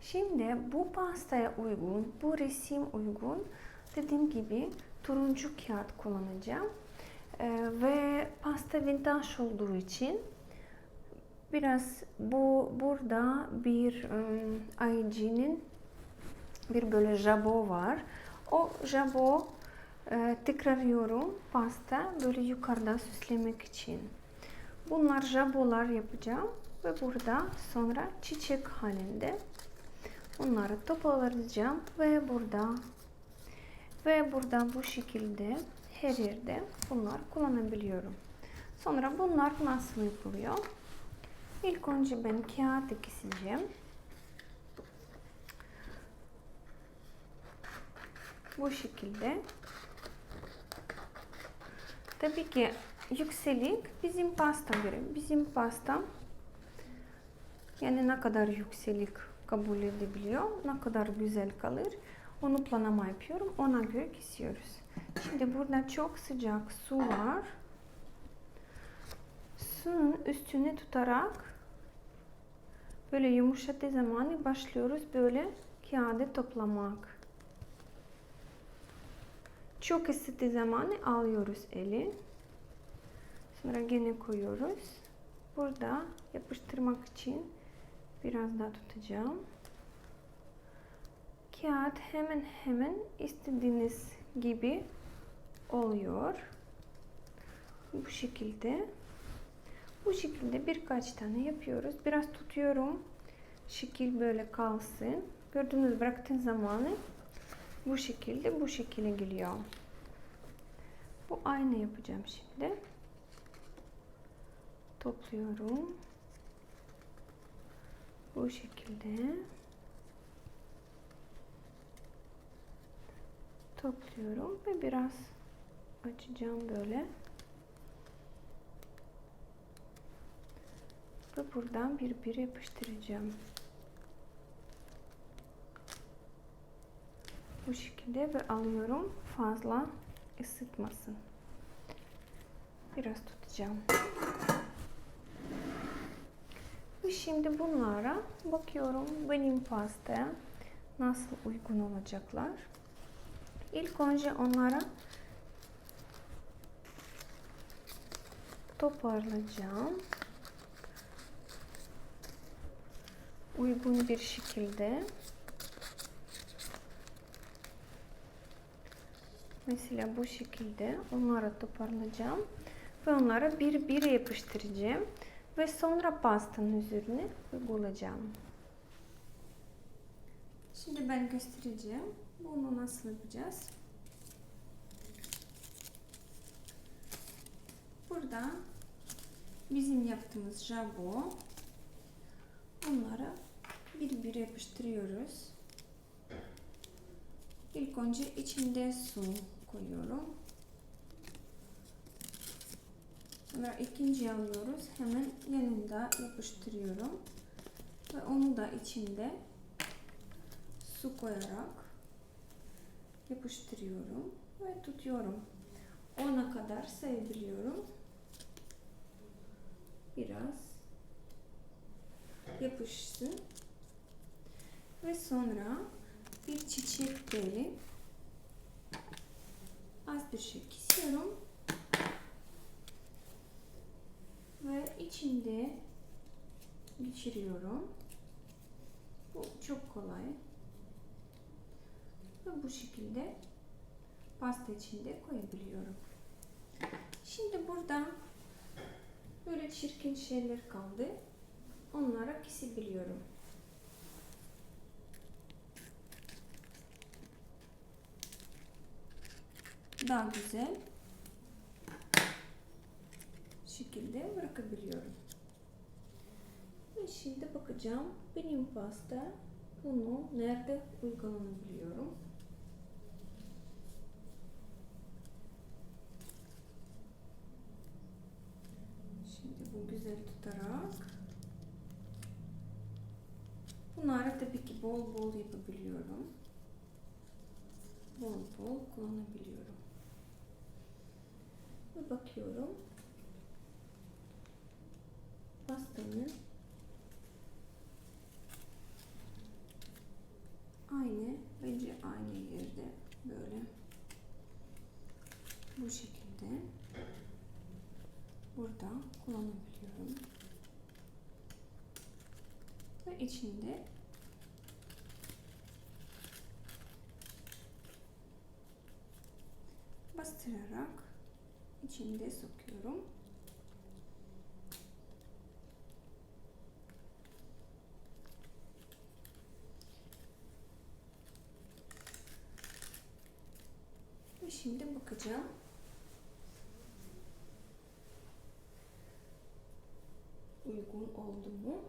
Şimdi bu pastaya uygun, bu resim uygun, dediğim gibi turuncu kağıt kullanacağım. Ve pasta vintage olduğu için biraz burada bir IG'nin bir böyle jabot var. O jabot tekrarlıyorum pasta böyle yukarıda süslemek için. Bunlar jabotlar yapacağım ve burada sonra çiçek halinde bunları toparlayacağım ve burada bu şekilde her yerde bunlar kullanabiliyorum. Sonra bunlar nasıl yapılıyor? İlk önce ben kağıt keseceğim. Bu şekilde. Tabii ki yükselik bizim pasta göre. Bizim pasta yani ne kadar yükselik kabul edebiliyor, ne kadar güzel kalır. Onu planlama yapıyorum. Ona göre kesiyoruz. Şimdi burada çok sıcak su var. Suyun üstüne tutarak böyle yumuşadığı zaman başlıyoruz böyle kağıdı toplamak. Çok ısıttığı zaman alıyoruz eli. Sonra gene koyuyoruz. Burada yapıştırmak için biraz daha tutacağım. Kağıt hemen istediğiniz gibi oluyor. Bu şekilde. Bu şekilde birkaç tane yapıyoruz. Biraz tutuyorum. Şekil böyle kalsın. Gördüğünüz bıraktığın zamanı bu şekilde geliyor. Bu aynı yapacağım şimdi. Topluyorum. Bu şekilde. Topluyorum ve biraz açacağım böyle. Ve buradan bir yapıştıracağım. Bu şekilde ve alıyorum. Fazla ısıtmasın. Biraz tutacağım. Ve şimdi bunlara bakıyorum. Benim pastaya nasıl uygun olacaklar. İlk önce onlara toparlayacağım. Uygun bir şekilde. Mesela bu şekilde onları toparlayacağım. Ve onları bir yapıştıracağım. Ve sonra pastanın üzerine uygulayacağım. Şimdi ben göstereceğim. Bunu nasıl yapacağız? Burada bizim yaptığımız jabot. Onları bir yapıştırıyoruz. İlk önce içinde su koyuyorum. Sonra ikinci alıyoruz. Hemen yanında yapıştırıyorum. Ve onu da içinde su koyarak yapıştırıyorum. Ve tutuyorum. 10'a kadar sayabiliyorum. Biraz yapışsın. Ve sonra bir çiçek teli az bir şey kesiyorum. Ve içinde geçiriyorum. Bu çok kolay. Ve bu şekilde pasta içinde koyabiliyorum. Şimdi burada böyle çirkin şeyler kaldı. Onlara kesebiliyorum. Daha güzel şekilde bırakabiliyorum. Ve şimdi bakacağım benim pasta bunu nerede uygulanabiliyorum. Şimdi bu güzel tutarak bunları tabii ki bol bol yapabiliyorum. Bol bol kullanabiliyorum. Ve bakıyorum pastanın Bence aynı yerde böyle bu şekilde burada kullanabiliyorum. Ve içinde bastırarak içinde sokuyorum. Ve şimdi bakacağım. Uygun oldu mu?